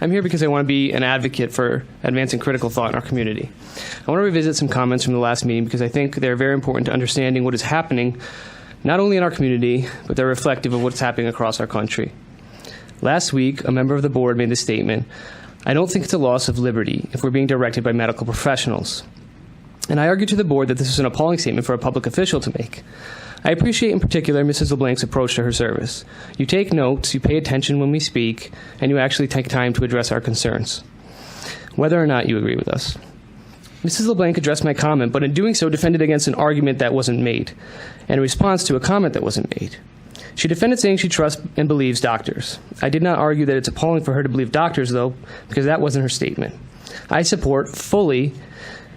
I'm here because I want to be an advocate for advancing critical thought in our community. I want to revisit some comments from the last meeting because I think they're very important to understanding what is happening not only in our community, but they're reflective of what's happening across our country. Last week, a member of the board made the statement, "I don't think it's a loss of liberty if we're being directed by medical professionals." And I argued to the board that this is an appalling statement for a public official to make. I appreciate in particular Mrs. LeBlanc's approach to her service. You take notes, you pay attention when we speak, and you actually take time to address our concerns, whether or not you agree with us. Mrs. LeBlanc addressed my comment, but in doing so defended against an argument that wasn't made, and a response to a comment that wasn't made. She defended saying she trusts and believes doctors. I did not argue that it's appalling for her to believe doctors, though, because that wasn't her statement. I support fully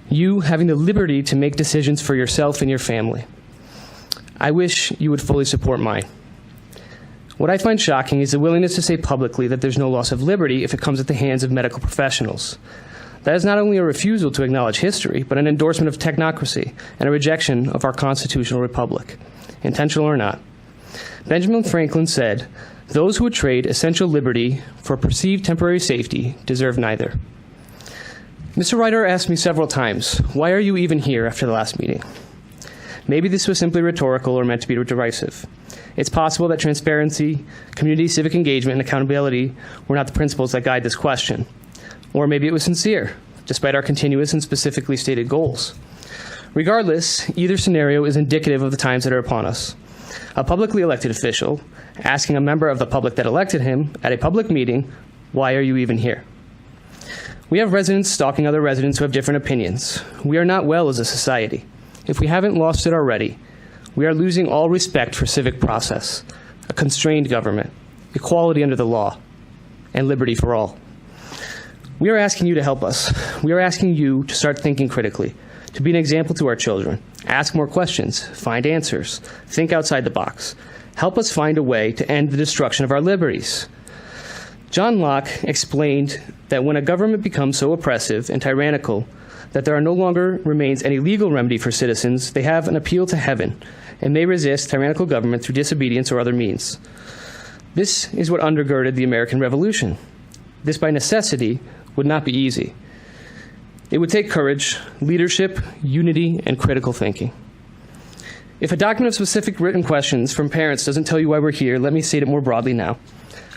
you having the liberty to make decisions for yourself and your family. I wish you would fully support mine. What I find shocking is the willingness to say publicly that there's no loss of liberty if it comes at the hands of medical professionals. That is not only a refusal to acknowledge history, but an endorsement of technocracy and a rejection of our constitutional republic, intentional or not. Benjamin Franklin said, "Those who would trade essential liberty for perceived temporary safety deserve neither." Mr. Ryder asked me several times, "Why are you even here after the last meeting?" Maybe this was simply rhetorical or meant to be derisive. It's possible that transparency, community civic engagement, and accountability were not the principles that guide this question. Or maybe it was sincere, despite our continuous and specifically stated goals. Regardless, either scenario is indicative of the times that are upon us. A publicly elected official asking a member of the public that elected him at a public meeting, "Why are you even here?" We have residents stalking other residents who have different opinions. We are not well as a society. If we haven't lost it already, we are losing all respect for civic process, a constrained government, equality under the law, and liberty for all. We are asking you to help us. We are asking you to start thinking critically, to be an example to our children, ask more questions, find answers, think outside the box. Help us find a way to end the destruction of our liberties. John Locke explained that when a government becomes so oppressive and tyrannical that there no longer remains any legal remedy for citizens, they have an appeal to heaven and may resist tyrannical government through disobedience or other means. This is what undergirded the American Revolution. This, by necessity, would not be easy. It would take courage, leadership, unity, and critical thinking. If a document of specific written questions from parents doesn't tell you why we're here, let me state it more broadly now.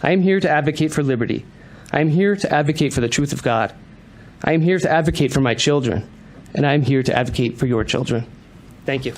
I am here to advocate for liberty. I am here to advocate for the truth of God. I am here to advocate for my children, and I am here to advocate for your children. Thank you.